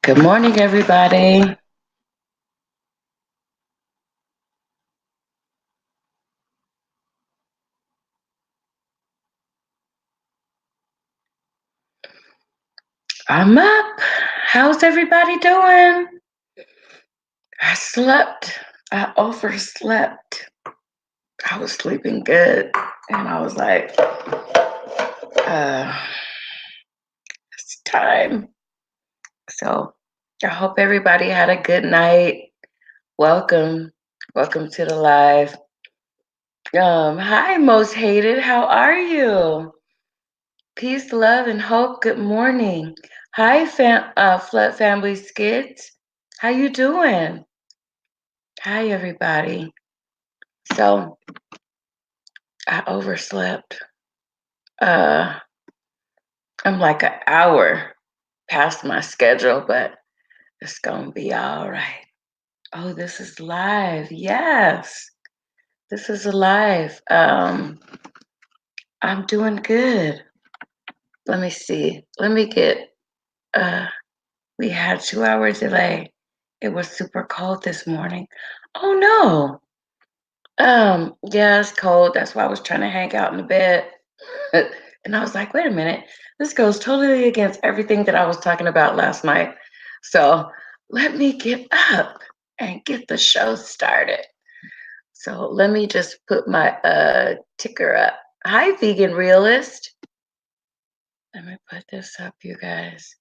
Good morning, everybody. I'm up. How's everybody doing? I slept. I overslept. I was sleeping good. And I was like, it's time. So I hope everybody had a good night. Welcome. Welcome to the live. Hi, most hated. How are you? Peace, love, and hope. Good morning. Hi, Flood Family Skids. How you doing? Hi, everybody. So I overslept. Uh, I'm like an hour past my schedule, but it's gonna be all right. Oh, this is live. Yes, this is live. I'm doing good. Let me see. Let me get. Uh, we had 2 hour delay. It was super cold this morning. Oh no. Yeah, it's cold. That's why I was trying to hang out in the bed. And I was like, wait a minute, this goes totally against everything that I was talking about last night. So let me get up and get the show started. So let me just put my ticker up. Hi, vegan realist. Let me put this up, you guys.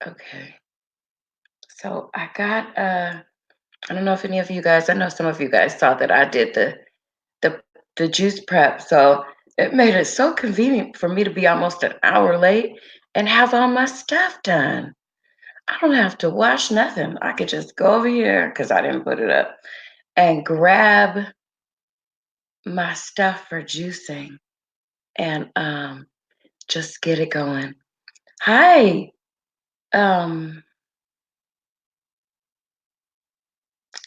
Okay. So I got I don't know if any of you guys, I know some of you guys saw that I did the the juice prep. So it made it so convenient for me to be almost an hour late and have all my stuff done. I don't have to wash nothing. I could just go over here because I didn't put it up and grab my stuff for juicing and just get it going. Hi. Um,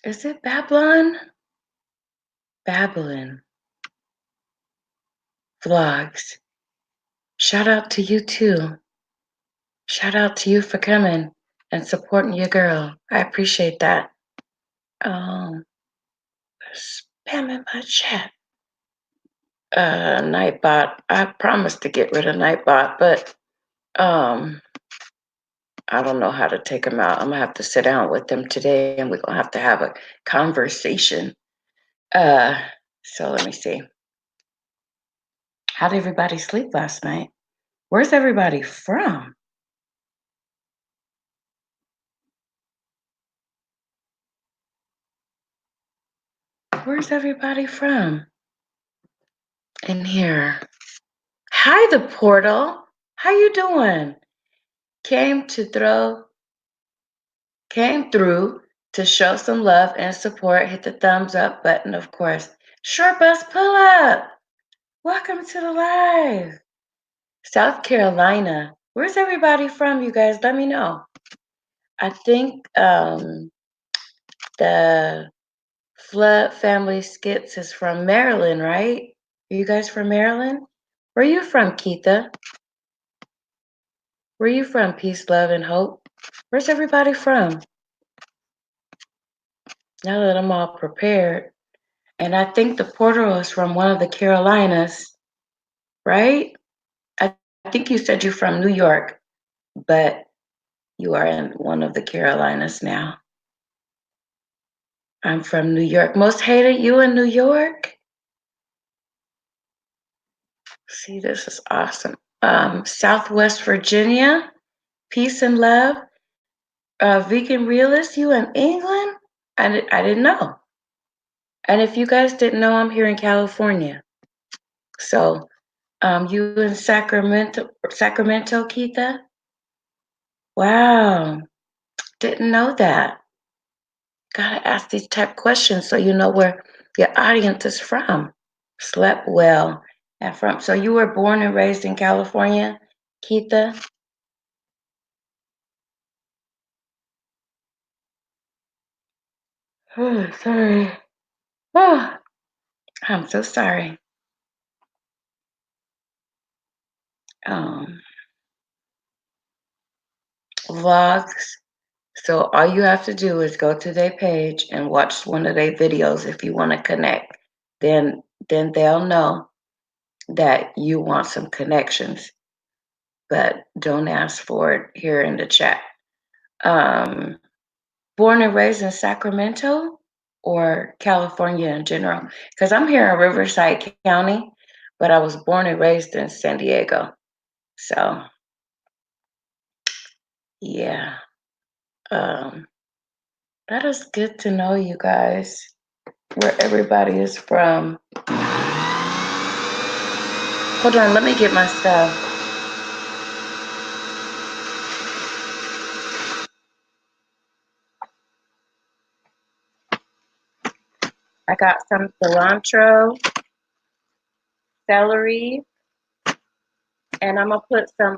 is it Babylon? Babylon vlogs. Shout out to you too. Shout out to you for coming and supporting your girl. I appreciate that. Um, spamming my chat. Nightbot. I promised to get rid of Nightbot, but um, I don't know how to take him out. I'm gonna have to sit down with him today, and we're gonna have to have a conversation. Uh, so let me see. How did everybody sleep last night? Where's everybody from? Where's everybody from? In here. Hi, the portal. How you doing? Came to throw Came through to show some love and support. Hit the thumbs up button, of course. Short bus pull up. Welcome to the live. South Carolina. Where's everybody from, you guys? Let me know. I think the Flood Family Skits is from Maryland, right? Are you guys from Maryland? Where are you from, Keitha? Where are you from, Peace, Love, and Hope? Where's everybody from? Now that I'm all prepared. And I think the portal is from one of the Carolinas, right? I think you said you're from New York, but you are in one of the Carolinas now. I'm from New York. Most hated, you in New York? See, this is awesome. Southwest Virginia, peace and love. Vegan realist, you in England? I didn't know. And if you guys didn't know, I'm here in California. So you in Sacramento, Keitha? Wow, didn't know that. Gotta ask these type questions so you know where your audience is from. Slept well and from. So you were born and raised in California, Keitha? Oh, sorry. Oh, I'm so sorry. Um, vlogs. So all you have to do is go to their page and watch one of their videos if you want to connect. Then then they'll know that you want some connections, but don't ask for it here in the chat. Um, Born and raised in Sacramento or California in general? Because I'm here in Riverside County, but I was born and raised in San Diego. So yeah, um, that is good to know, you guys, where everybody is from. Hold on, let me get my stuff. I got some cilantro, celery, and I'm gonna put some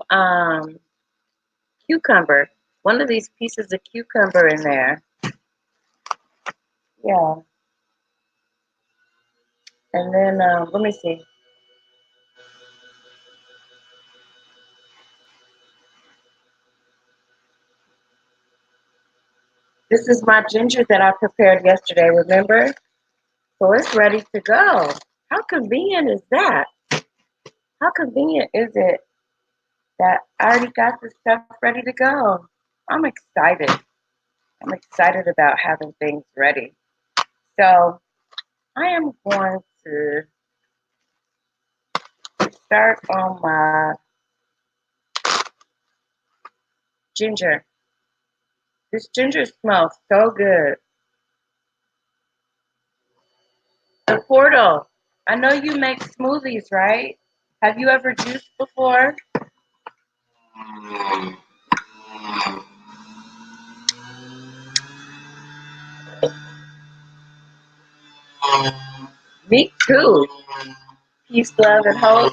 cucumber. One of these pieces of cucumber in there. Yeah. And then let me see. This is my ginger that I prepared yesterday, remember? So it's ready to go. How convenient is that? How convenient is it that I already got this stuff ready to go? I'm excited. I'm excited about having things ready. So I am going to start on my ginger. This ginger smells so good. The portal. I know you make smoothies, right? Have you ever juiced before? Me too. Peace, love, and hope.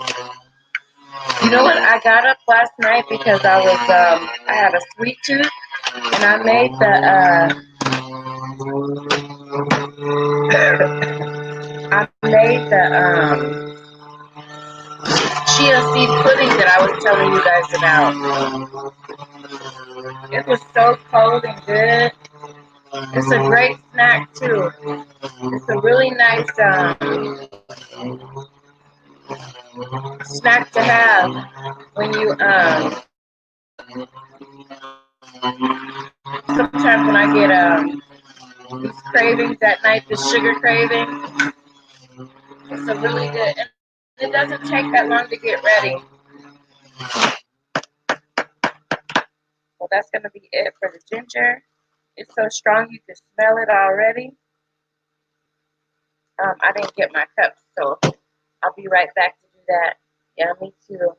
You know what? I got up last night because I had a sweet tooth, and I made the chia seed pudding that I was telling you guys about. It was so cold and good. It's a great snack too. It's a really nice snack to have when you sometimes when I get these cravings at night, the sugar craving. It's a really good. And it doesn't take that long to get ready. So that's gonna be it for the ginger. It's so strong you can smell it already. I didn't get my cups, so I'll be right back to do that. Yeah, me too.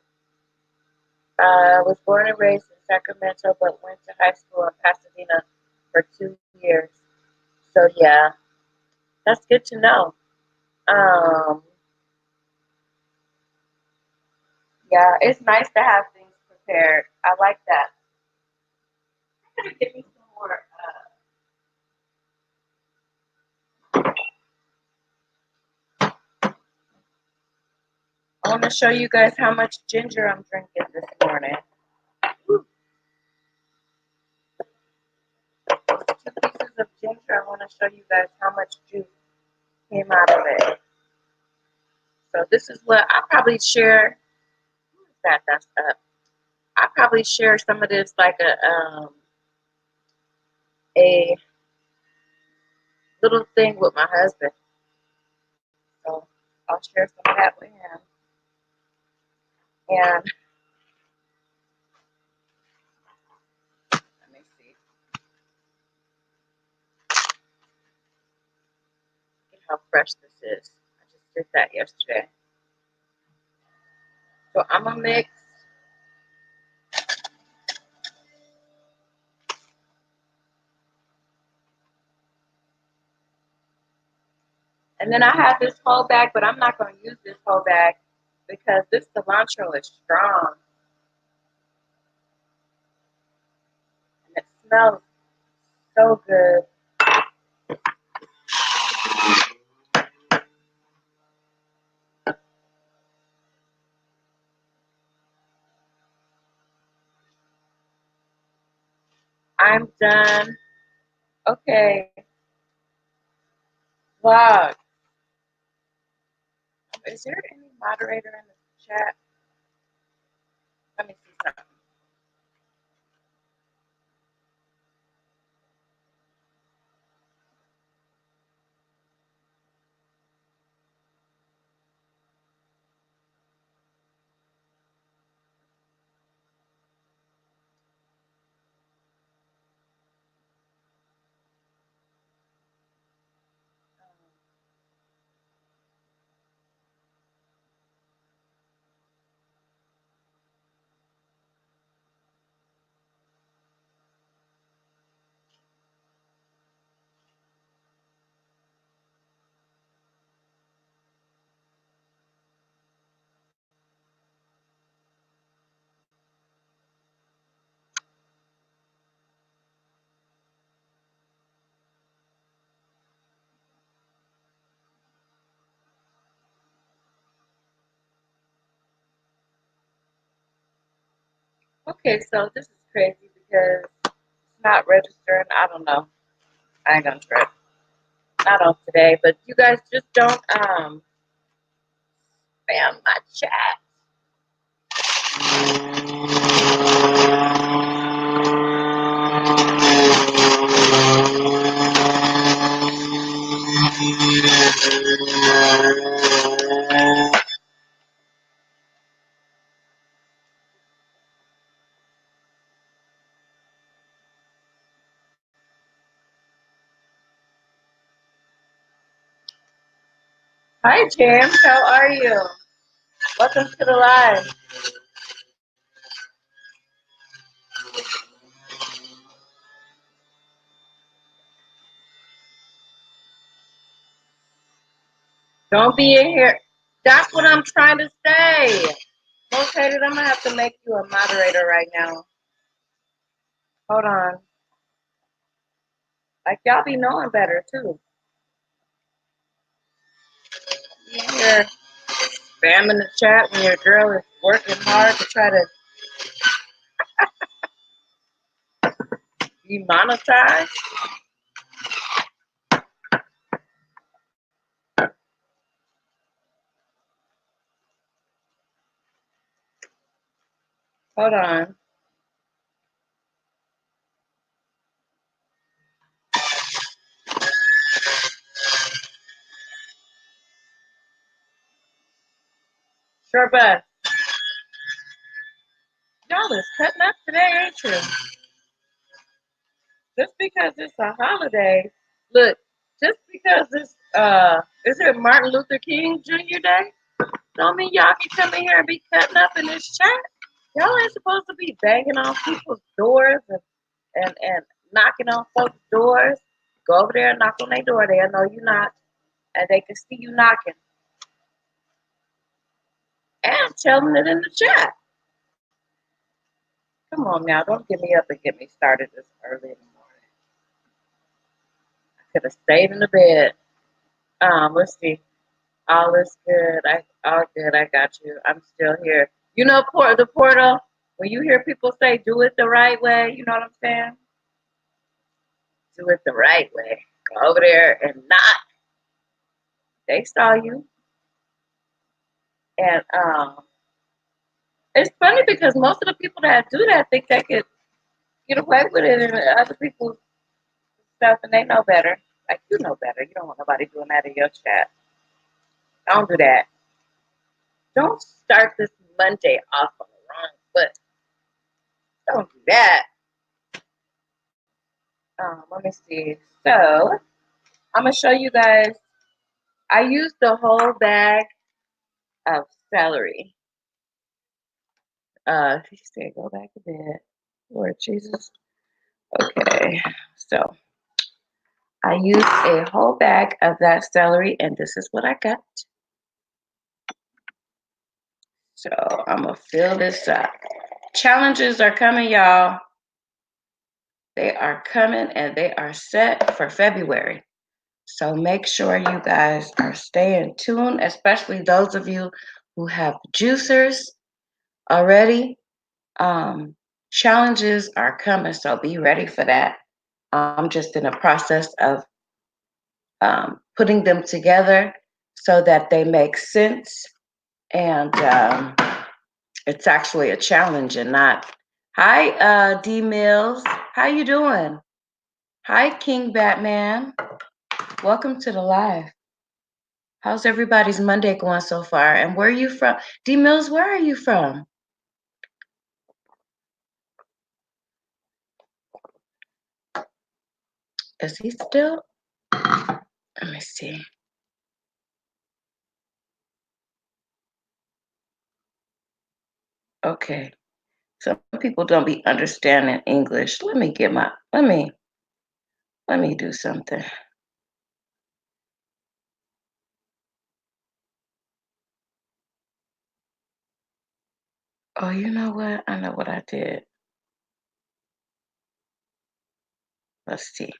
I was born and raised in Sacramento, but went to high school in Pasadena for 2 years. So yeah, that's good to know. Um, yeah, it's nice to have things prepared. I like that. I'm gonna give me some more. I want to show you guys how much ginger I'm drinking this morning. Woo. 2 pieces of ginger. I want to show you guys how much juice came out of it. So this is what I probably share. That's up. I probably share some of this like a little thing with my husband. So I'll share some of that with him. And let me see. Look at how fresh this is. I just did that yesterday. So I'm gonna mix. And then I have this whole bag, but I'm not going to use this whole bag because this cilantro is strong. And it smells so good. I'm done. Okay. Vlog. Is there any moderator in the chat? Let me see something. Okay, so this is crazy because it's not registering. I don't know. I ain't gonna try. Not on today, but you guys just don't spam my chat. Hi, James. How are you? Welcome to the live. Don't be in here. That's what I'm trying to say. Located, I'm gonna have to make you a moderator right now. Hold on. Like y'all be knowing better too. You in here spamming the chat when your girl is working hard to try to be monetized. Hold on. Sure, but y'all is cutting up today, ain't you? Just because it's a holiday, look, just because it's is it Martin Luther King Jr. Day? Don't mean y'all can come in here and be cutting up in this chat. Y'all ain't supposed to be banging on people's doors and knocking on folks' doors. Go over there and knock on their door. They'll know you knock, and they can see you knocking. And tell them it in the chat. Come on now, don't get me up and get me started this early in the morning. I could have stayed in the bed. Let's see. All is good. All good. I got you. I'm still here. You know, the portal. When you hear people say, "Do it the right way," you know what I'm saying? Do it the right way. Go over there and knock. They saw you, and it's funny because most of the people that do that think they could get away with it, and other people's stuff, and they know better. Like you know better. You don't want nobody doing that in your chat. Don't do that. Don't start this Monday off on the wrong foot. Don't do that. Let me see. So I'm gonna show you guys. I used the whole bag of celery. She said, "Go back to bed, Lord Jesus." Okay, so I used a whole bag of that celery, and this is what I got. So I'm gonna fill this up. Challenges are coming, y'all. They are coming, and they are set for February. So make sure you guys are staying tuned, especially those of you who have juicers already. challenges are coming, so be ready for that. I'm just in the process of putting them together so that they make sense. And it's actually a challenge and not. Hi, D Mills. How you doing? Hi, King Batman. Welcome to the live. How's everybody's Monday going so far? And where are you from? D Mills, where are you from? Is he still? Let me see. Okay. Some people don't be understanding English. Let me do something. Oh, you know what? I know what I did. Let's see.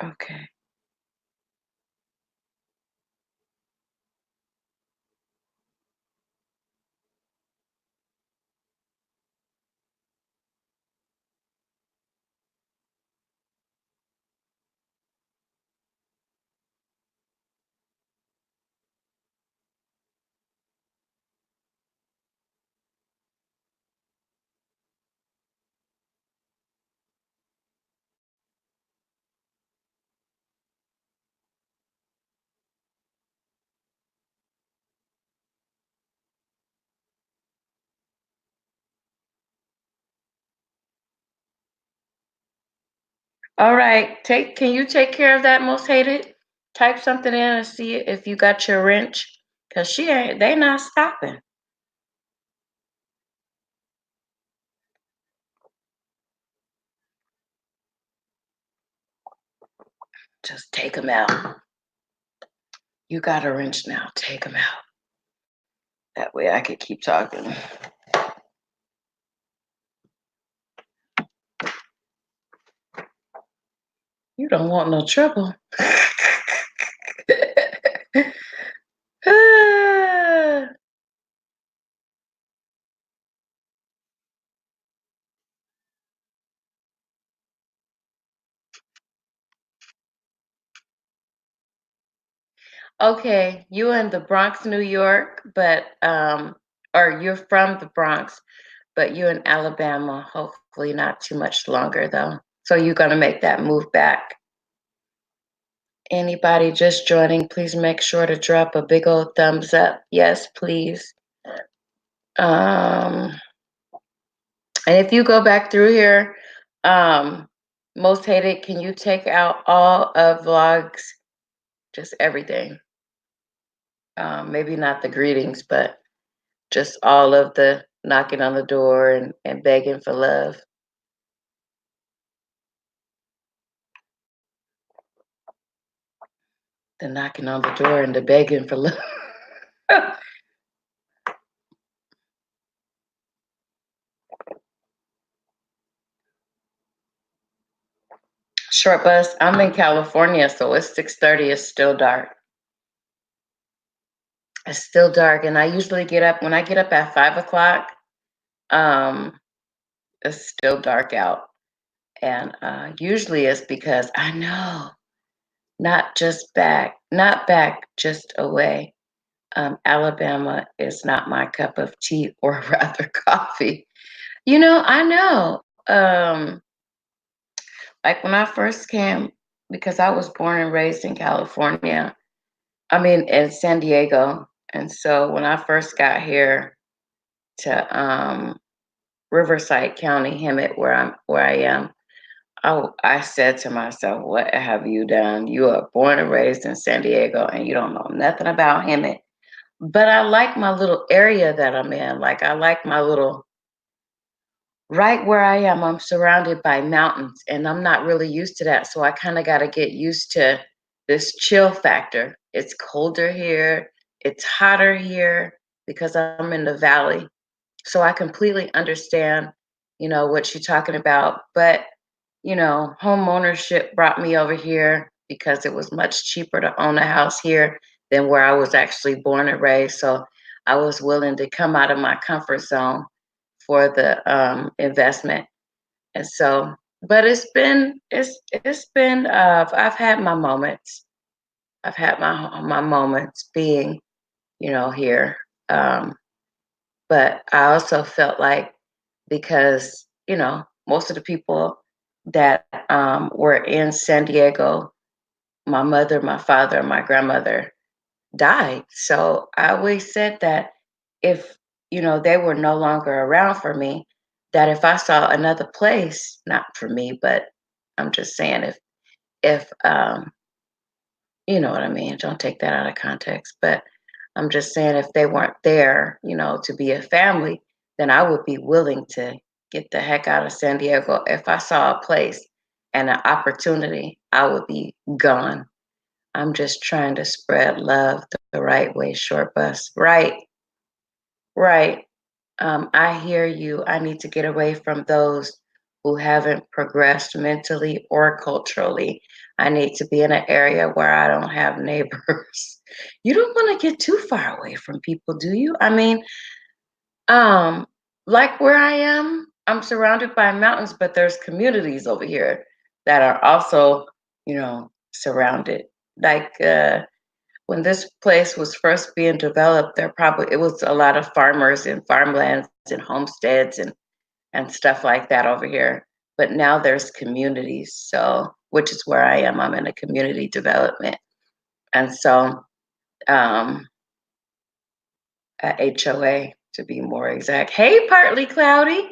Okay. All right. Can you take care of that most hated? Type something in and see if you got your wrench. Cause they not stopping. Just take them out. You got a wrench now. Take them out. That way I could keep talking. You don't want no trouble. Okay, you in the Bronx, New York, but or you're from the Bronx, but you're in Alabama. Hopefully, not too much longer though. So you're gonna make that move back. Anybody just joining, please make sure to drop a big old thumbs up. Yes, please. Um, and if you go back through here, um, most hated, can you take out all of vlogs, just everything? Maybe not the greetings, but just all of the knocking on the door and begging for love. The knocking on the door and the begging for love. Short bus. I'm in California, so it's 6:30. It's still dark. It's still dark, and I usually get up when I get up at 5 o'clock. Um, it's still dark out, and usually it's because I know not back, just away. Alabama is not my cup of tea or rather coffee. I know. Like when I first came, because I was born and raised in California, I mean, in San Diego. And so when I first got here, to Riverside County, Hemet, where I am. Oh, I said to myself, "What have you done? You are born and raised in San Diego, and you don't know nothing about Hemet." But I like my little area that I'm in. Like I like my little right where I am. I'm surrounded by mountains, and I'm not really used to that. So I kind of got to get used to this chill factor. It's colder here. It's hotter here because I'm in the valley. So I completely understand, what you're talking about. But, home ownership brought me over here because it was much cheaper to own a house here than where I was actually born and raised. So I was willing to come out of my comfort zone for the investment. And so, but it's been I've had my moments. I've had my moments being, here. Um, but I also felt like because, most of the people that were in San Diego, my mother, my father, my grandmother died. So I always said that if, they were no longer around for me, that if I saw another place, not for me, but I'm just saying if you know what I mean, don't take that out of context, but I'm just saying if they weren't there, to be a family, then I would be willing to get the heck out of San Diego. If I saw a place and an opportunity, I would be gone. I'm just trying to spread love the right way, short bus. Right, right. I hear you. I need to get away from those who haven't progressed mentally or culturally. I need to be in an area where I don't have neighbors. You don't want to get too far away from people, do you? I mean, um, like where I am, I'm surrounded by mountains, but there's communities over here that are also, surrounded. Like when this place was first being developed, it was a lot of farmers and farmlands and homesteads and stuff like that over here. But now there's communities, so which is where I am. I'm in a community development, and so a HOA to be more exact. Hey, partly cloudy.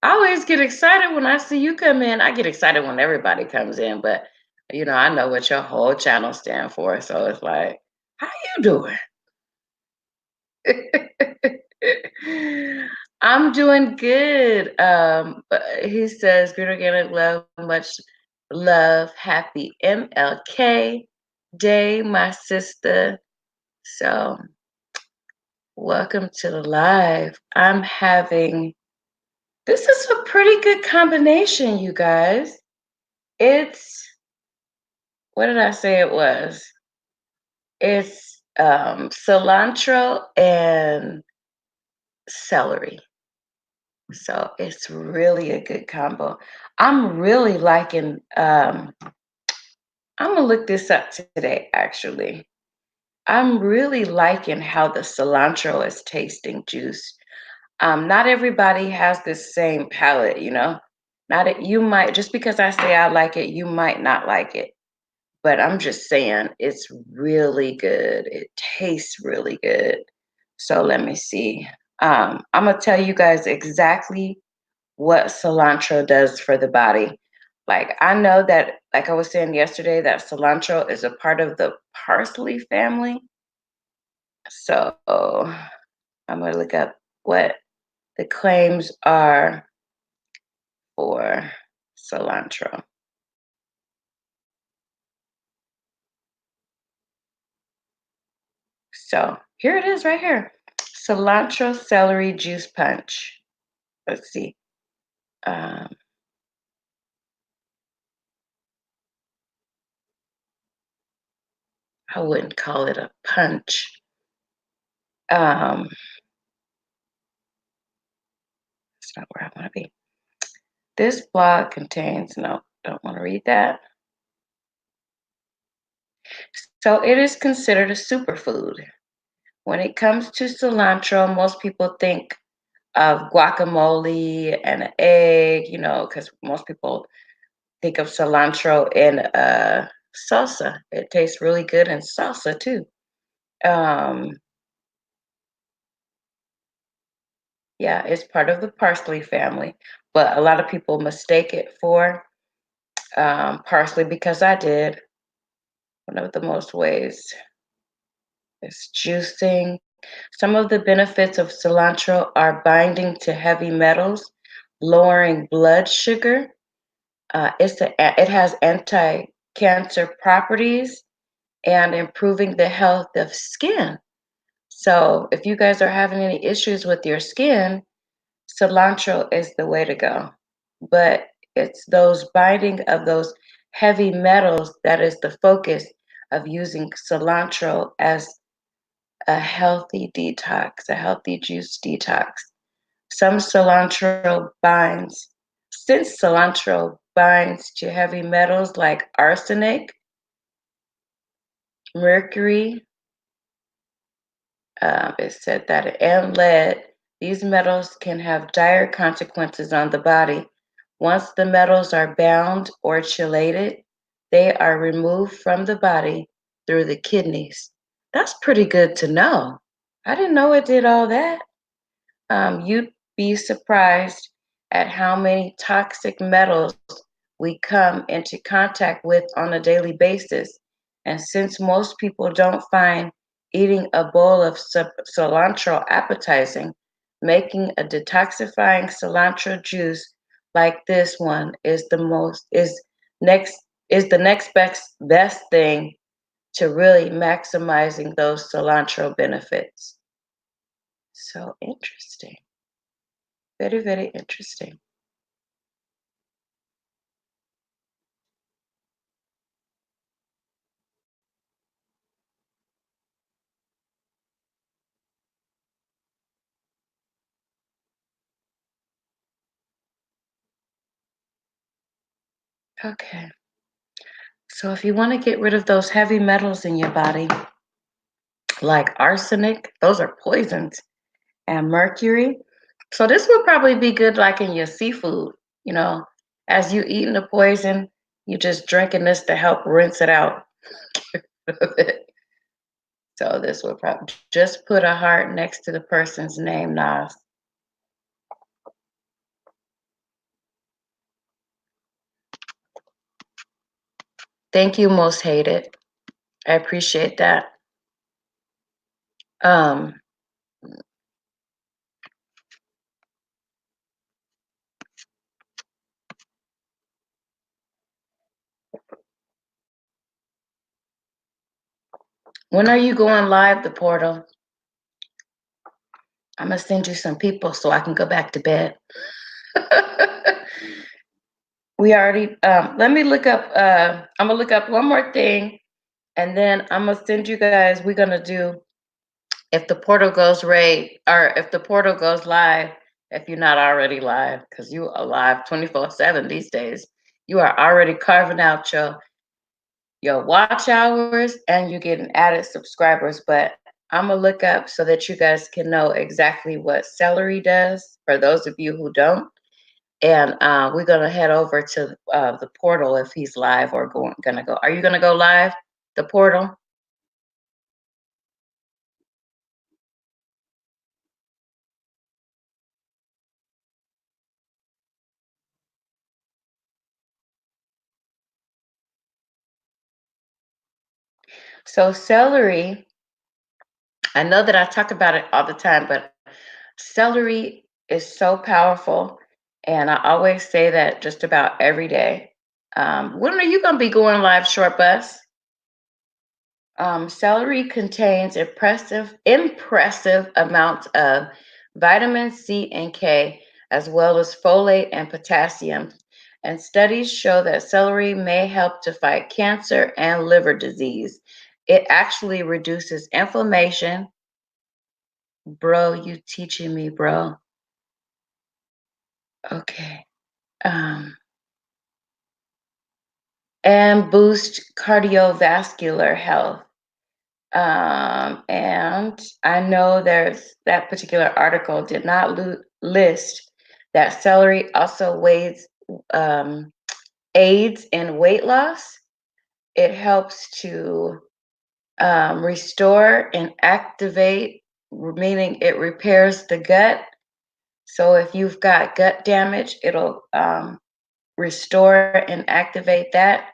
I always get excited when I see you come in. I get excited when everybody comes in, but I know what your whole channel stand for, so it's like, how you doing? I'm doing good. He says, "Great organic love, much love, happy MLK Day, my sister." So, welcome to the live. This is a pretty good combination, you guys. It's, what did I say it was? It's cilantro and celery. So it's really a good combo. I'm really liking I'm gonna look this up today actually. I'm really liking how the cilantro is tasting juice. Not everybody has the same palate, Not you might just because I say I like it, you might not like it. But I'm just saying it's really good. It tastes really good. So let me see. I'm gonna tell you guys exactly what cilantro does for the body. Like I know that, like I was saying yesterday, that cilantro is a part of the parsley family. So I'm gonna look up what the claims are for cilantro. So here it is right here. Cilantro celery juice punch. Let's see. Um, I wouldn't call it a punch. That's not where I want to be. This blog contains, no, don't want to read that. So it is considered a superfood. When it comes to cilantro, most people think of guacamole and an egg, because most people think of cilantro in salsa. It tastes really good in salsa too. Um, Yeah, it's part of the parsley family, but a lot of people mistake it for parsley because I did. One of the most ways is juicing. Some of the benefits of cilantro are binding to heavy metals, lowering blood sugar. It has anti-cancer properties and improving the health of skin. So if you guys are having any issues with your skin, cilantro is the way to go. But it's those binding of those heavy metals that is the focus of using cilantro as a healthy detox, a healthy juice detox. Some cilantro binds, since cilantro binds to heavy metals like arsenic, mercury, it said that, and lead, these metals can have dire consequences on the body. Once the metals are bound or chelated, they are removed from the body through the kidneys. That's pretty good to know. I didn't know it did all that. You'd be surprised at how many toxic metals we come into contact with on a daily basis. And since most people don't find eating a bowl of cilantro appetizing, making a detoxifying cilantro juice like this one next is the next best thing to really maximizing those cilantro benefits. So interesting. Very, very interesting. Okay. So if you want to get rid of those heavy metals in your body, like arsenic, those are poisons, and mercury. So this would probably be good like in your seafood, you know, as you eating the poison, you just drinking this to help rinse it out. So this would probably just put a heart next to the person's name, Nas. Thank you, most hated. I appreciate that. Um, when are you going live, the portal? I'm gonna send you some people so I can go back to bed. We already let me look up I'm gonna look up one more thing and then I'm gonna send you guys we're gonna do if the portal goes right or if the portal goes live if you're not already live because you are live 24/7 these days. You are already carving out your watch hours and you're getting added subscribers, but I'm gonna look up so that you guys can know exactly what Celery does for those of you who don't. And we're gonna head over to the portal if he's live or gonna go. Are you gonna go live? The portal. So celery. I know that I talk about it all the time, but celery is so powerful, and I always say that just about every day. When are you gonna be going live, short bus? Celery contains impressive amounts of vitamin C and K, as well as folate and potassium. And studies show that celery may help to fight cancer and liver disease. It actually reduces inflammation. Bro, you teaching me, bro. Okay. Um, and boost cardiovascular health. And I know there's that particular article did not list that celery also um, aids in weight loss. It helps to restore and activate, meaning it repairs the gut. So if you've got gut damage, it'll restore and activate that.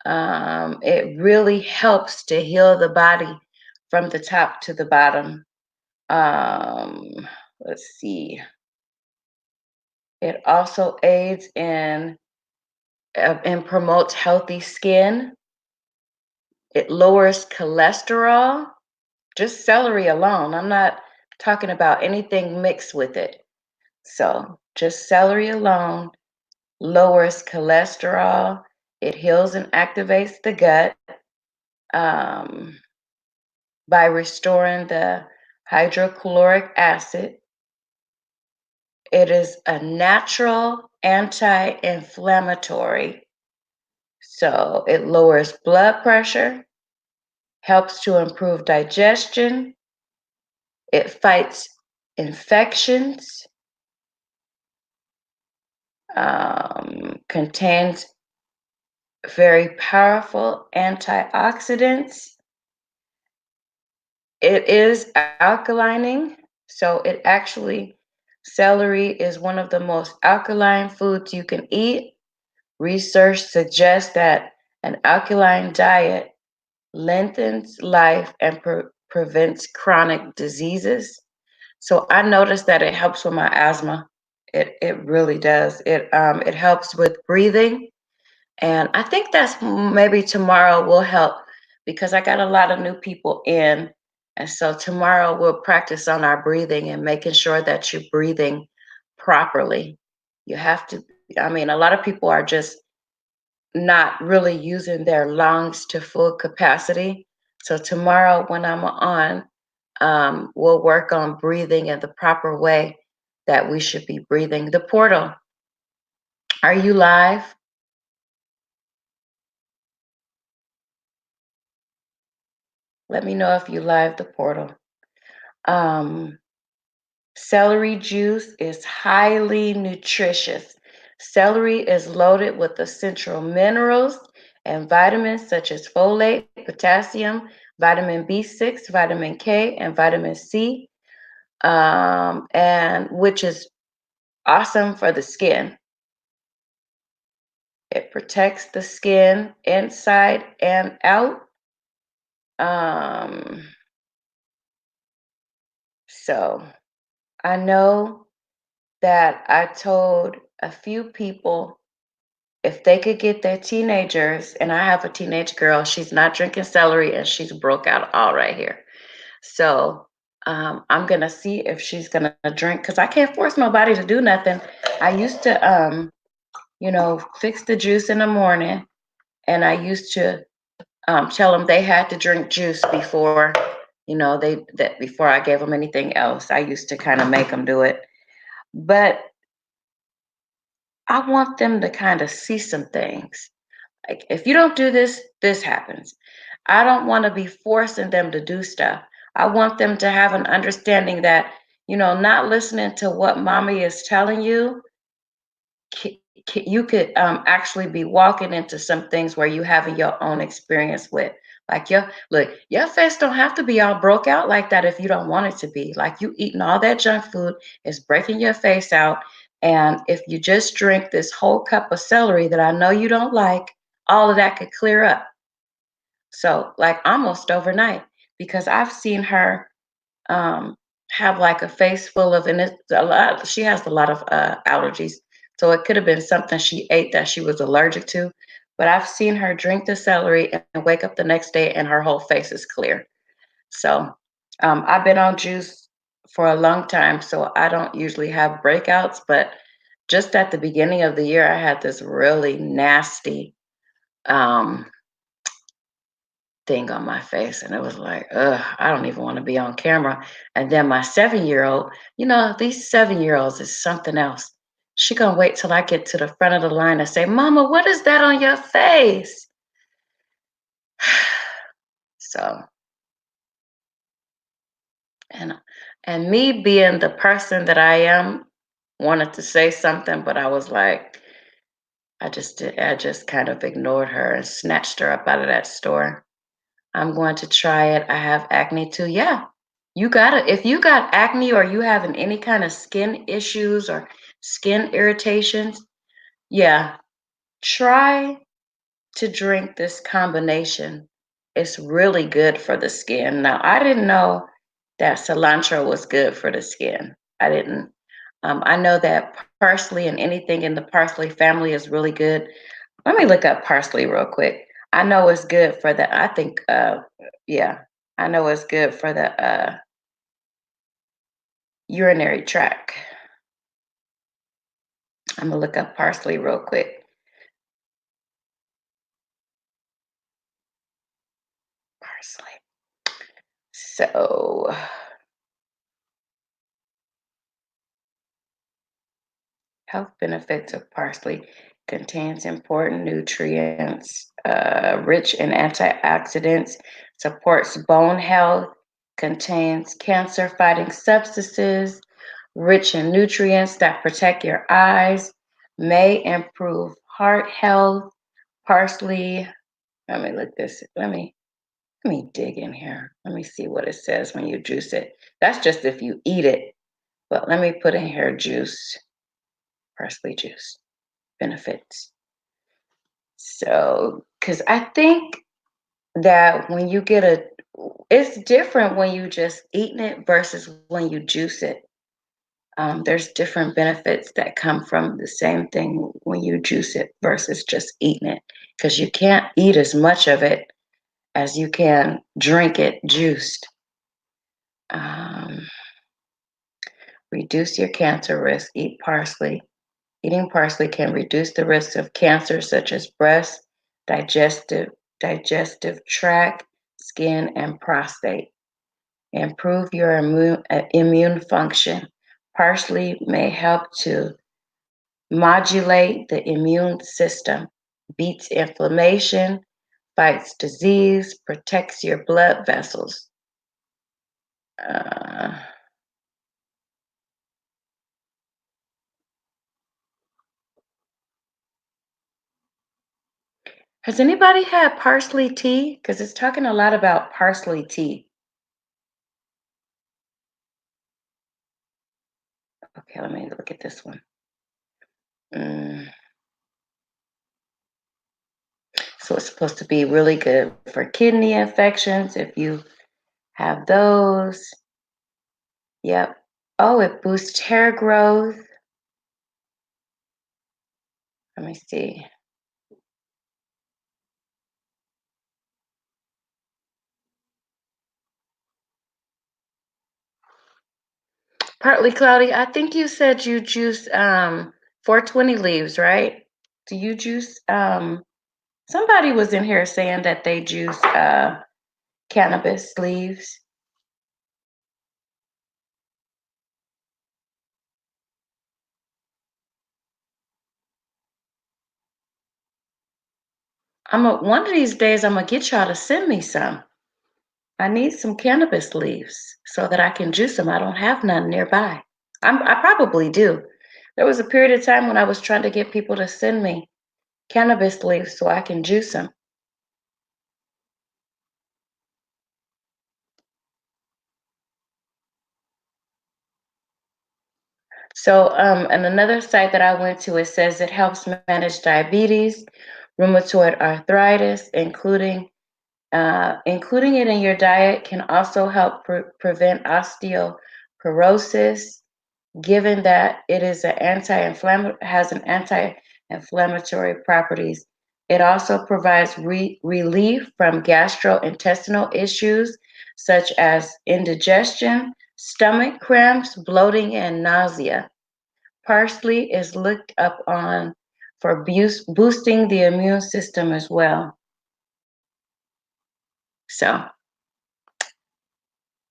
It really helps to heal the body from the top to the bottom. Um, let's see. It also aids in and promotes healthy skin. It lowers cholesterol. Just celery alone. I'm not talking about anything mixed with it. So just celery alone lowers cholesterol. It heals and activates the gut um, by restoring the hydrochloric acid. It is a natural anti-inflammatory. So it lowers blood pressure, helps to improve digestion. It fights infections, contains very powerful antioxidants. It is alkalining, so it actually, celery is one of the most alkaline foods you can eat. Research suggests that an alkaline diet lengthens life and prevents chronic diseases. So I noticed that it helps with my asthma. It really does. It helps with breathing. And I think that's maybe tomorrow will help because I got a lot of new people in. And so tomorrow we'll practice on our breathing and making sure that you're breathing properly. You have to, I mean, a lot of people are just not really using their lungs to full capacity. So tomorrow when I'm on, we'll work on breathing in the proper way that we should be breathing. The portal, are you live? Let me know if you live the portal. Um, Celery juice is highly nutritious. Celery is loaded with essential minerals and vitamins such as folate, potassium, vitamin B6, vitamin K, and vitamin C, and which is awesome for the skin. It protects the skin inside and out. Um, so I know that I told a few people if they could get their teenagers, and I have a teenage girl, she's not drinking celery and she's broke out all right here. So I'm gonna see if she's gonna drink because I can't force nobody to do nothing. I used to, fix the juice in the morning, and I used to tell them they had to drink juice before, before I gave them anything else. I used to kind of make them do it, but I want them to kind of see some things. Like, if you don't do this, this happens. I don't want to be forcing them to do stuff. I want them to have an understanding that, not listening to what mommy is telling you, you could actually be walking into some things where you having your own experience with. Like, your face don't have to be all broke out like that if you don't want it to be. Like, you eating all that junk food is breaking your face out. And if you just drink this whole cup of celery that I know you don't like, all of that could clear up. So, like, almost overnight, because I've seen her um, have like a face full of, and it's a lot. She has a lot of allergies, so it could have been something she ate that she was allergic to. But I've seen her drink the celery and wake up the next day, and her whole face is clear. So I've been on juice for a long time, so I don't usually have breakouts. But just at the beginning of the year, I had this really nasty um, thing on my face, and it was like, ugh, I don't even want to be on camera. And then my 7 year old, these 7 year olds is something else. She gonna wait till I get to the front of the line and say, Mama, what is that on your face? So, and me being the person that I am, wanted to say something, but I was like, I just kind of ignored her and snatched her up out of that store. I'm going to try it. I have acne too. Yeah, You gotta, if you got acne or you having any kind of skin issues or skin irritations, yeah, try to drink this combination. It's really good for the skin. Now, I didn't know that cilantro was good for the skin. I didn't. I know that parsley and anything in the parsley family is really good. Let me look up parsley real quick. I know it's good for the, I think, yeah, I know it's good for the urinary tract. I'm gonna look up parsley real quick. Parsley. So, health benefits of parsley contains important nutrients, rich in antioxidants, supports bone health, contains cancer-fighting substances, rich in nutrients that protect your eyes, may improve heart health. Parsley. Let me look this. Let me dig in here. Let me see what it says when you juice it. That's just if you eat it. But let me put in here juice, parsley juice benefits. So, because I think that when you get a, it's different when you just eating it versus when you juice it. There's different benefits that come from the same thing when you juice it versus just eating it, because you can't eat as much of it as you can drink it juiced. Um, Reduce your cancer risk. Eat parsley. Eating parsley can reduce the risk of cancer such as breast, digestive, digestive tract, skin, and prostate. Improve your immune function. Parsley may help to modulate the immune system, beats inflammation, fights disease, protects your blood vessels. Uh, has anybody had parsley tea? Because it's talking a lot about parsley tea. Okay, let me look at this one. Mm, so it's supposed to be really good for kidney infections if you have those. Yep. Oh, it boosts hair growth. Let me see. Partly cloudy. I think you said you juice 420 leaves, right? Do you juice somebody was in here saying that they juice cannabis leaves. One of these days I'm gonna get y'all to send me some. I need some cannabis leaves so that I can juice them. I don't have none nearby. I probably do. There was a period of time when I was trying to get people to send me cannabis leaves so I can juice them. So, and another site that I went to, it says it helps manage diabetes, rheumatoid arthritis, including it in your diet can also help prevent osteoporosis, given that it is an anti-inflammatory has an anti-inflammatory properties. It also provides relief from gastrointestinal issues such as indigestion, stomach cramps, bloating, and nausea. Parsley is looked up on for boosting the immune system as well. So,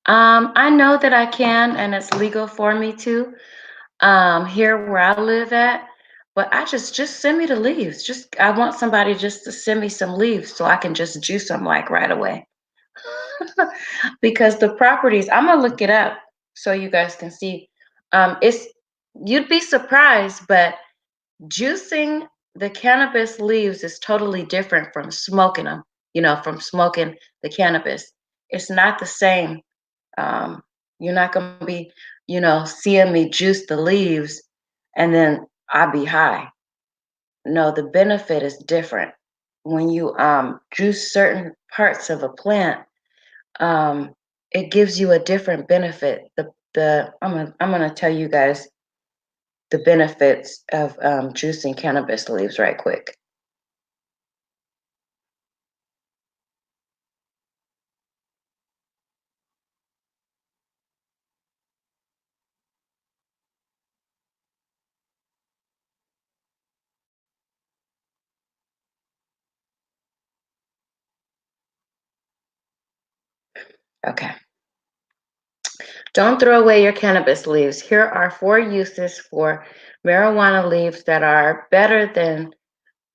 I know that I can, and it's legal for me to, here where I live at. But I just send me the leaves. Just I want somebody just to send me some leaves so I can just juice them like right away. Because the properties, I'm gonna look it up so you guys can see. It's you'd be surprised, but juicing the cannabis leaves is totally different from smoking them. From smoking the cannabis. It's not the same. You're not gonna be, seeing me juice the leaves and then I be high. No, the benefit is different. When you juice certain parts of a plant, um, it gives you a different benefit. I'm gonna tell you guys the benefits of juicing cannabis leaves right quick. Okay. Don't throw away your cannabis leaves. Here are 4 uses for marijuana leaves that are better than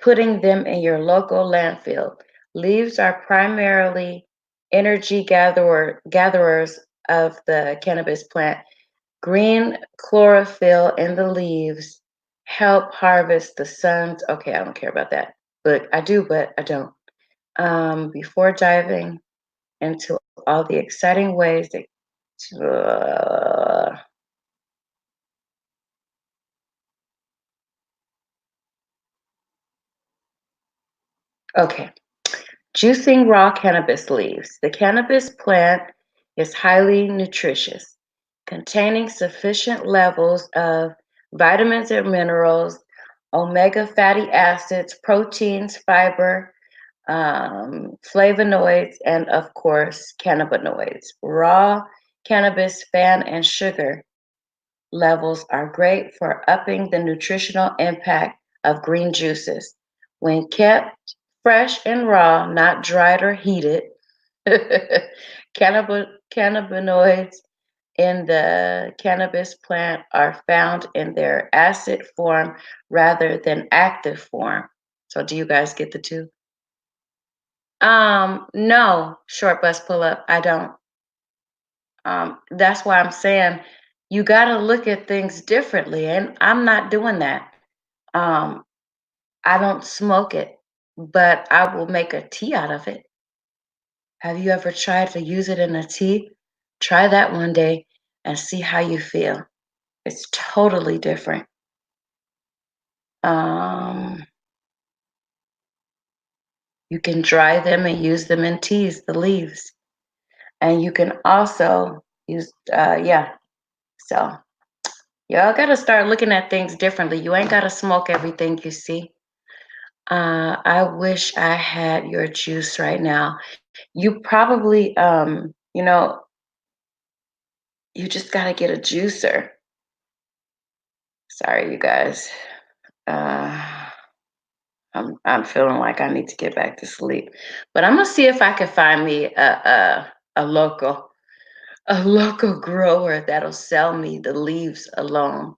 putting them in your local landfill. Leaves are primarily energy gatherers of the cannabis plant. Green chlorophyll in the leaves help harvest the sun's. Okay, I don't care about that. But I do, but I don't. Before diving into all the exciting ways that. Uh, okay. Juicing raw cannabis leaves. The cannabis plant is highly nutritious, containing sufficient levels of vitamins and minerals, omega fatty acids, proteins, fiber, flavonoids, and of course, cannabinoids. Raw cannabis fan and sugar levels are great for upping the nutritional impact of green juices. When kept fresh and raw, not dried or heated, cannabinoids in the cannabis plant are found in their acid form rather than active form. So do you guys get the two? No, short bus pull up. I don't. That's why I'm saying you got to look at things differently, and I'm not doing that. Um, I don't smoke it, but I will make a tea out of it. Have you ever tried to use it in a tea? Try that one day and see how you feel. It's totally different. Um, you can dry them and use them in teas, the leaves, and you can also use, yeah. So y'all got to start looking at things differently. You ain't got to smoke everything you see. I wish I had your juice right now. You probably, you just got to get a juicer. Sorry, you guys. Uh, I'm feeling like I need to get back to sleep, but I'm gonna see if I can find me a local grower that'll sell me the leaves alone.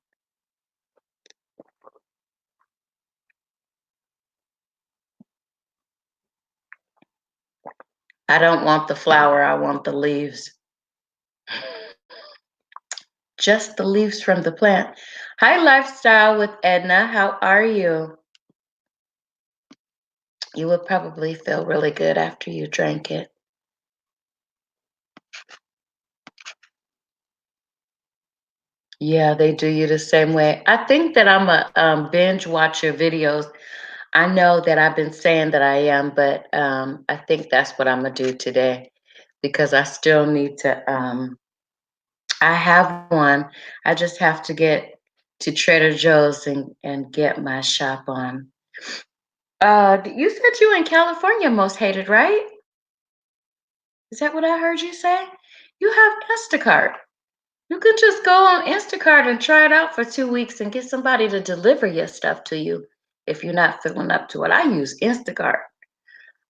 I don't want the flower. I want the leaves. Just the leaves from the plant. Hi, Lifestyle with Edna. How are you? You would probably feel really good after you drank it. Yeah, they do you the same way. I think that I'm a binge watch your videos. I know that I've been saying that I am, but I think that's what I'm gonna do today because I still need to. I have one. I just have to get to Trader Joe's and get my shop on. You said you in California most hated, right? Is that what I heard you say? You have Instacart. You could just go on Instacart and try it out for 2 weeks and get somebody to deliver your stuff to you if you're not feeling up to it. I use Instacart.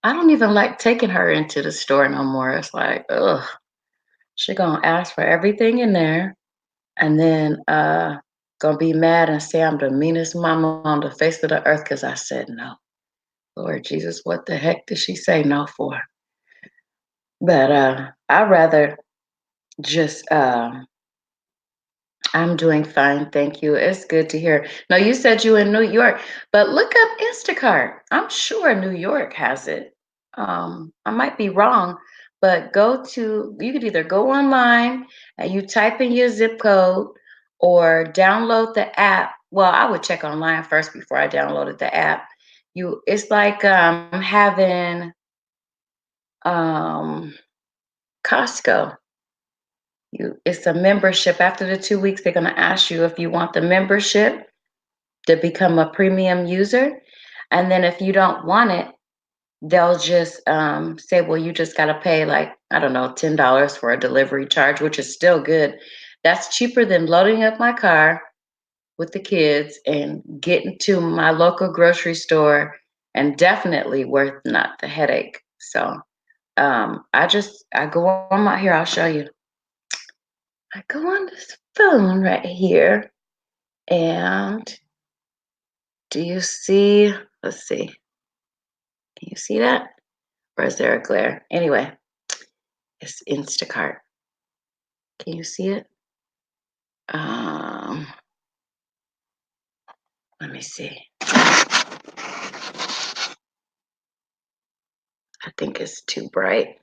I don't even like taking her into the store no more. It's like, ugh, she gonna ask for everything in there and then gonna be mad and say I'm the meanest mama on the face of the earth because I said no. Lord Jesus, what the heck did she say no for? But I'd rather just I'm doing fine, thank you. It's good to hear. Now you said you in New York, but look up Instacart. I'm sure New York has it. I might be wrong, but you could either go online and you type in your zip code or download the app. Well, I would check online first before I downloaded the app. It's like having um, Costco. It's a membership. After the 2 weeks, they're going to ask you if you want the membership to become a premium user, and then if you don't want it, they'll just say, well, you just got to pay like, I don't know, $10 for a delivery charge, which is still good. That's cheaper than loading up my car with the kids and getting to my local grocery store, and definitely worth not the headache. So I go on my here, I'll show you. I go on this phone right here, and do you see, let's see, can you see that? Or is there a glare? Anyway, it's Instacart. Can you see it? Um, Let me see. I think it's too bright.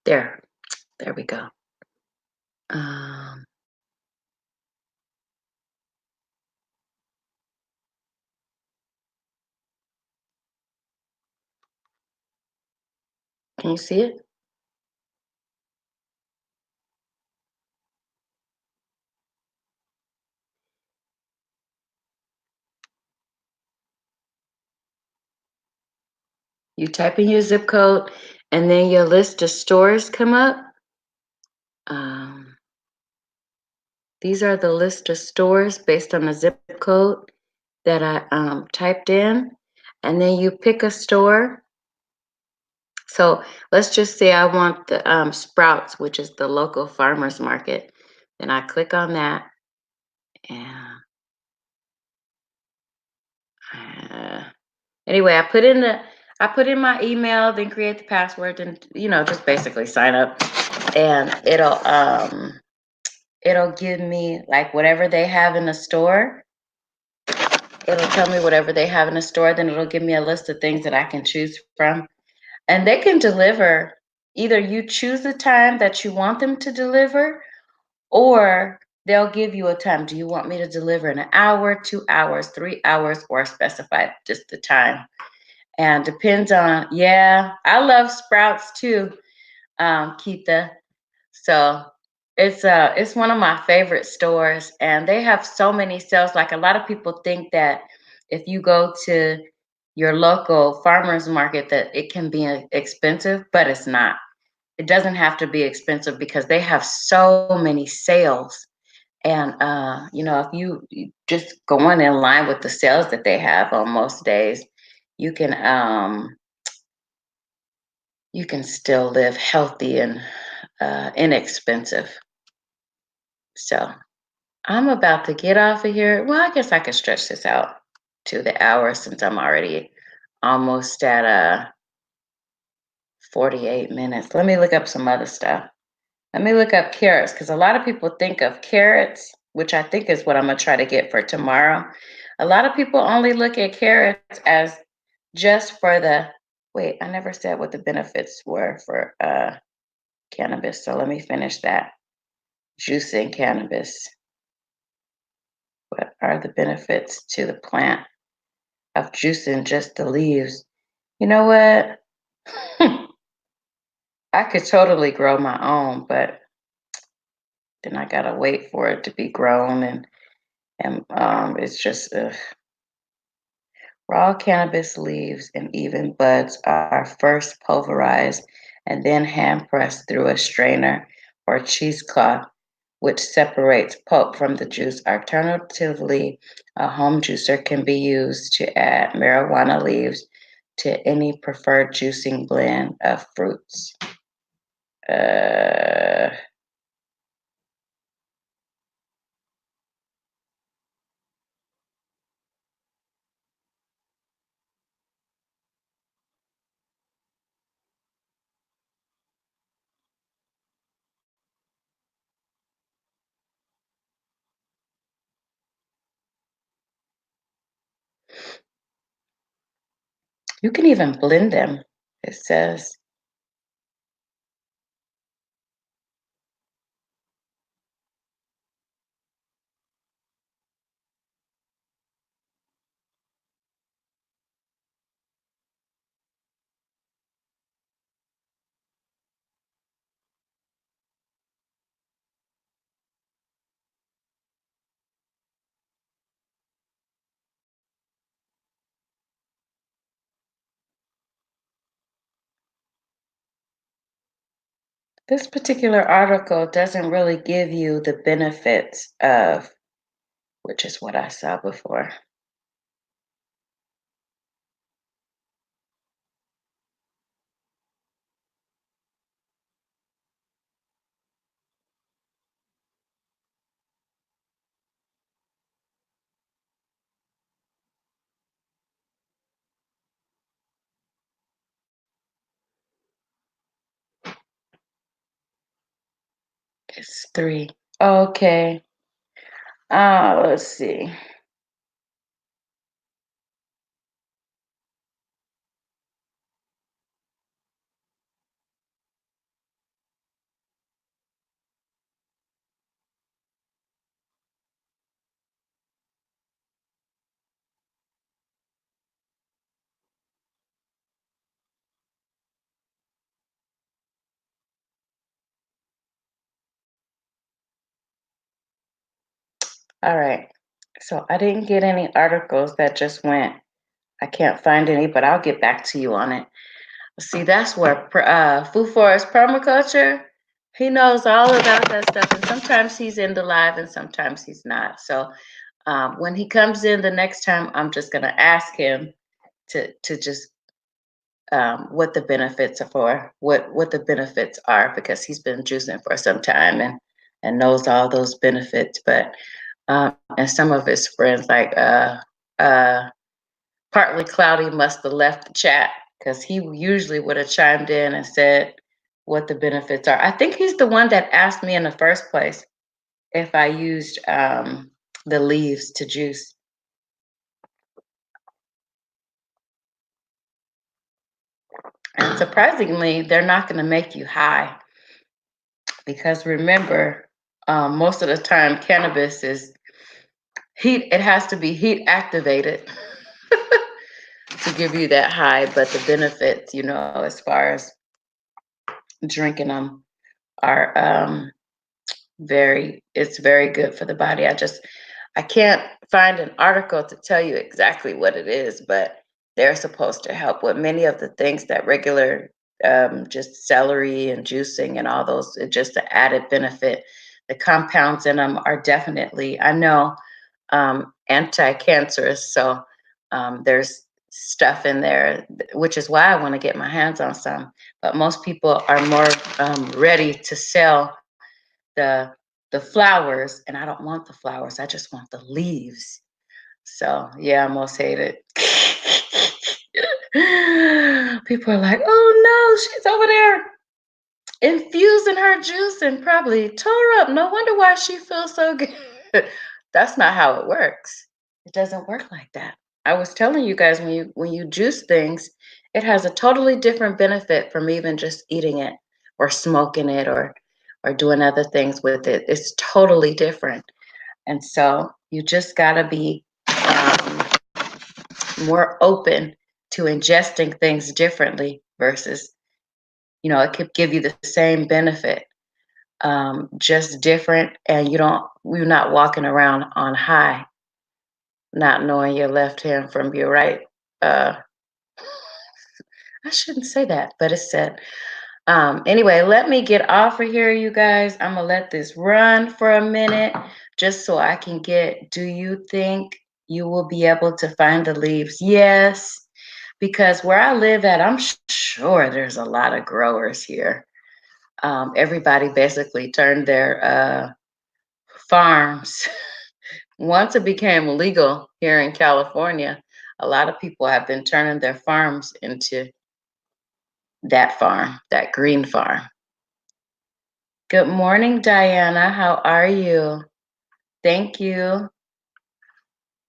There, there we go. Um, can you see it? You type in your zip code, and then your list of stores come up. Um, these are the list of stores based on the zip code that I typed in, and then you pick a store. So let's just say I want the Sprouts, which is the local farmers market. Then I click on that, and uh, anyway, I put in my email, then create the password, and just basically sign up, and it'll give me like whatever they have in the store. It'll tell me whatever they have in the store, then it'll give me a list of things that I can choose from. And they can deliver. Either you choose the time that you want them to deliver, or they'll give you a time. Do you want me to deliver in an hour, 2 hours, 3 hours, or specify just the time? And depends on, yeah, I love Sprouts too, Keitha. So it's one of my favorite stores, and they have so many sales. Like, a lot of people think that if you go to your local farmers market that it can be expensive, but it's not. It doesn't have to be expensive because they have so many sales. And if you just going in line with the sales that they have on most days, you can you can still live healthy and inexpensive. So I'm about to get off of here. Well, I guess I could stretch this out to the hour since I'm already almost at 48 minutes. Let me look up some other stuff. Let me look up carrots, because a lot of people think of carrots, which I think is what I'm going to try to get for tomorrow. A lot of people only look at carrots as just for the, wait, I never said what the benefits were for cannabis. So let me finish that. Juicing cannabis. What are the benefits to the plant of juicing just the leaves? You know what? I could totally grow my own, but then I gotta wait for it to be grown, and it's just raw cannabis leaves and even buds are first pulverized and then hand pressed through a strainer or cheesecloth, which separates pulp from the juice. Alternatively, a home juicer can be used to add marijuana leaves to any preferred juicing blend of fruits. Uh, You can even blend them. It says this particular article doesn't really give you the benefits of, which is what I saw before. It's three. Okay. Let's see. All right. So I didn't get any articles that just went. I can't find any, but I'll get back to you on it. See, that's where Food Forest Permaculture, he knows all about that stuff. And sometimes he's in the live and sometimes he's not. So when he comes in the next time, I'm just going to ask him to just what the benefits are for, what the benefits are, because he's been juicing for some time and knows all those benefits. But and some of his friends, like uh, Partly Cloudy, must have left the chat because he usually would have chimed in and said what the benefits are. I think he's the one that asked me in the first place if I used the leaves to juice. And surprisingly, they're not going to make you high because remember, most of the time, cannabis is heat, it has to be heat activated to give you that high. But the benefits, as far as drinking them, are it's very good for the body. I can't find an article to tell you exactly what it is, but they're supposed to help with many of the things that regular just celery and juicing and all those, just the added benefit. The compounds in them are definitely, I know, anti-cancerous. So there's stuff in there, which is why I want to get my hands on some. But most people are more ready to sell the the flowers, and I don't want the flowers. I just want the leaves. So yeah, I almost hate it. People are like, "Oh no, she's over there infusing her juice and probably tore up. No wonder why she feels so good." That's not how it works. It doesn't work like that. I was telling you guys when you juice things, it has a totally different benefit from even just eating it or smoking it or doing other things with it. It's totally different. And so you just got to be more open to ingesting things differently versus, it could give you the same benefit, just different. And you're not walking around on high, not knowing your left hand from your right. Uh, I shouldn't say that, but it's said. Anyway, let me get off of here, you guys. I'm gonna let this run for a minute just so I can get. Do you think you will be able to find the leaves? Yes, because where I live at, I'm sure there's a lot of growers here. Everybody basically turned their farms. Once it became legal here in California, a lot of people have been turning their farms into that farm, that green farm. Good morning, Diana. How are you? Thank you.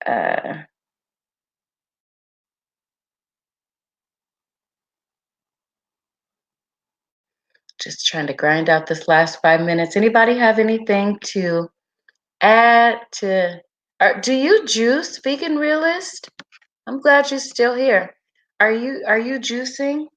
Uh, Just trying to grind out this last 5 minutes. Anybody have anything to add to? Or do you juice, vegan realist? I'm glad you're still here. Are you juicing?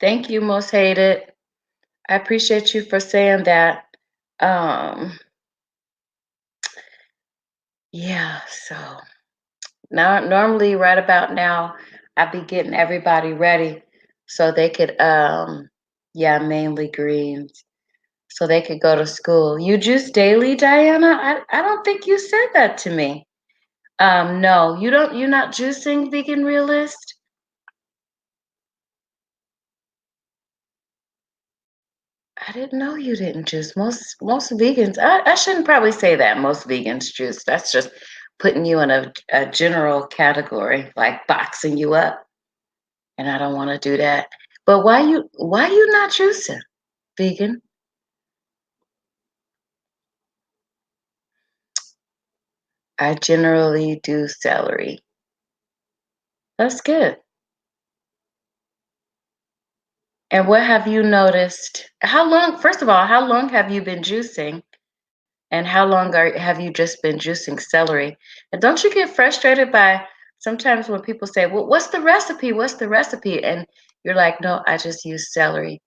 Thank you, most hated. I appreciate you for saying that. Um, yeah, so now normally right about now I'd be getting everybody ready so they could yeah, mainly greens. So they could go to school. You juice daily, Diana? I don't think you said that to me. No, you don't you're not juicing, vegan realist? I didn't know you didn't juice. Most vegans, I shouldn't probably say that most vegans juice. That's just putting you in a general category, like boxing you up. And I don't want to do that. But why you not juicing, vegan? I generally do celery. That's good. And what have you noticed? How long, first of all, how long have you been juicing? And how long have you just been juicing celery? And don't you get frustrated by sometimes when people say, well, what's the recipe? What's the recipe? And you're like, no, I just use celery.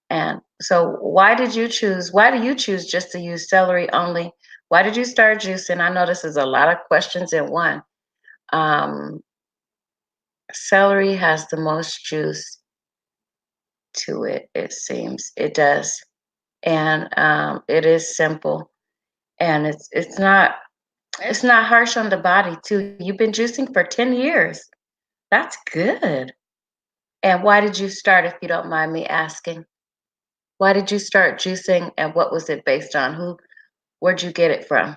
And so why do you choose just to use celery only? Why did you start juicing? I know this is a lot of questions in one. Um, Celery has the most juice to it, it seems. It does. And it is simple. And it's not harsh on the body too. You've been juicing for 10 years. That's good. And why did you start, if you don't mind me asking? Why did you start juicing and what was it based on? Where'd you get it from?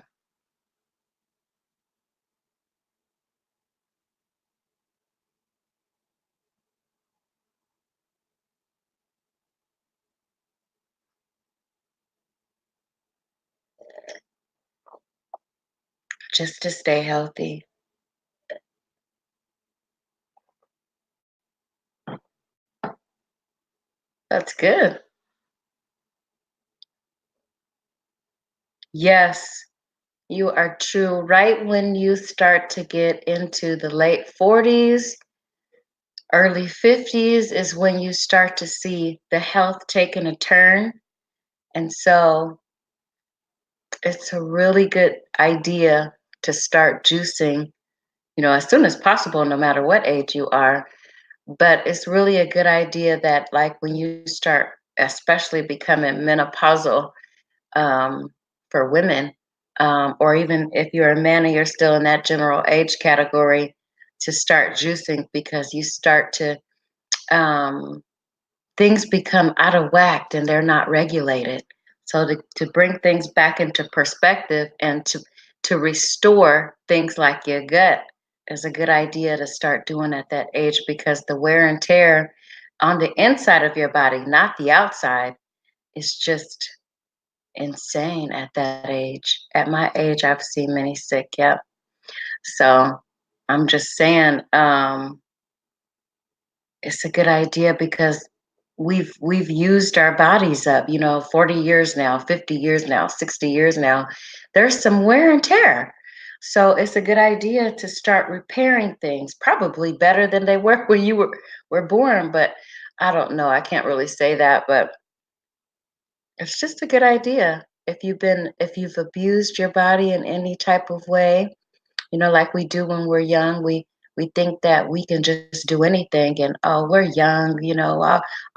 Just to stay healthy. That's good. Yes, you are true. Right when you start to get into the late 40s, early 50s is when you start to see the health taking a turn. And so it's a really good idea to start juicing, as soon as possible, no matter what age you are. But it's really a good idea that, like, when you start, especially becoming menopausal, um, for women, or even if you're a man and you're still in that general age category, to start juicing because you start to, um, things become out of whack and they're not regulated. So to bring things back into perspective and to restore things like your gut is a good idea to start doing at that age because the wear and tear on the inside of your body, not the outside, is just insane at that age. At my age, I've seen many sick. Yep. So I'm just saying, it's a good idea because we've used our bodies up, 40 years now, 50 years now, 60 years now. There's some wear and tear. So it's a good idea to start repairing things, probably better than they were when you were born, but I don't know. I can't really say that, but it's just a good idea. If you've abused your body in any type of way, like we do when we're young, we think that we can just do anything and, oh, we're young,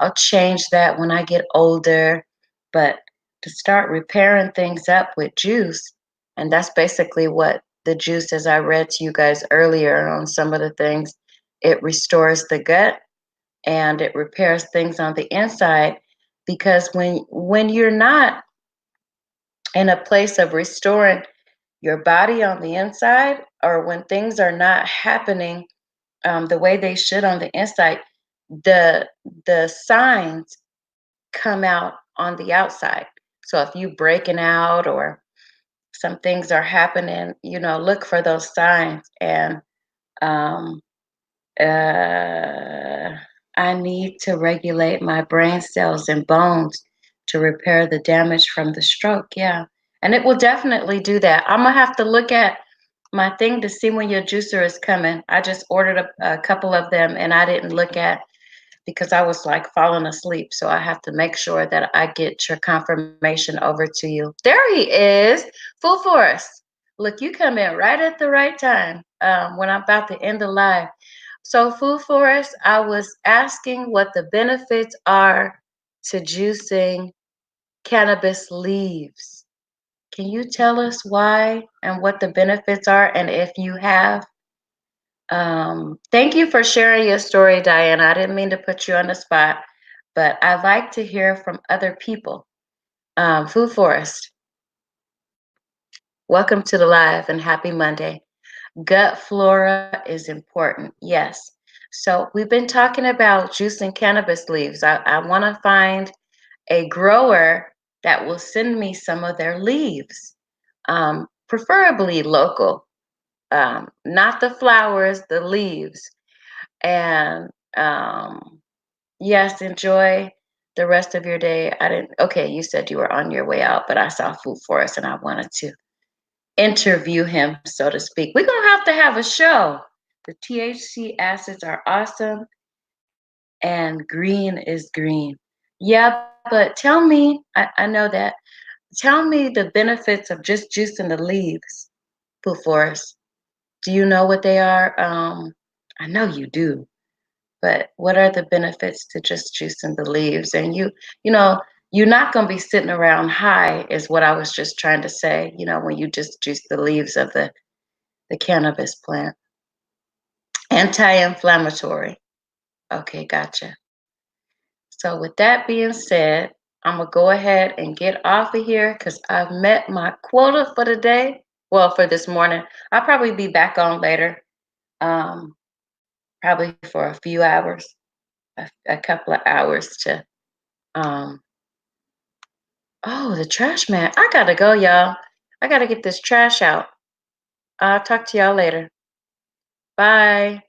I'll change that when I get older. But to start repairing things up with juice, and that's basically what the juice, as I read to you guys earlier on some of the things, it restores the gut and it repairs things on the inside because when you're not in a place of restoring your body on the inside, or when things are not happening the way they should on the inside, the the signs come out on the outside. So if you breaking out or some things are happening, look for those signs. And um, uh, I need to regulate my brain cells and bones to repair the damage from the stroke. Yeah. And it will definitely do that. I'm going to have to look at my thing to see when your juicer is coming. I just ordered a couple of them and I didn't look at because I was like falling asleep. So I have to make sure that I get your confirmation over to you. There he is, full force. Look, you come in right at the right time when I'm about to end the live. So, Food Forest, I was asking what the benefits are to juicing cannabis leaves. Can you tell us why and what the benefits are, and if you have? Thank you for sharing your story, Diana. I didn't mean to put you on the spot, but I like to hear from other people. Food Forest, welcome to the live and happy Monday. Gut flora is important, yes. So we've been talking about juicing cannabis leaves. I want to find a grower that will send me some of their leaves, preferably local, not the flowers, the leaves. And yes, enjoy the rest of your day. I didn't, okay, you said you were on your way out, but I saw Food Forest and I wanted to interview him, so to speak. We're going to have a show. The THC acids are awesome and green is green. Yeah, but tell me, I know that. Tell me the benefits of just juicing the leaves, Food Forest. Do you know what they are? I know you do. But what are the benefits to just juicing the leaves? And you know, you're not going to be sitting around high, is what I was just trying to say. When you just juice the leaves of the cannabis plant. Anti-inflammatory. Okay, gotcha. So with that being said, I'm gonna go ahead and get off of here because I've met my quota for the day. Well, for this morning, I'll probably be back on later. Um, Probably for a few hours, a couple of hours to um, oh, the trash man. I gotta go, y'all. I gotta get this trash out. I'll talk to y'all later. Bye.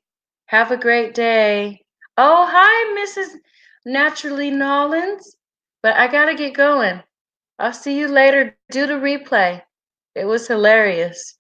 Have a great day. Oh, hi, Mrs. Naturally Nollins. But I gotta get going. I'll see you later. Do the replay. It was hilarious.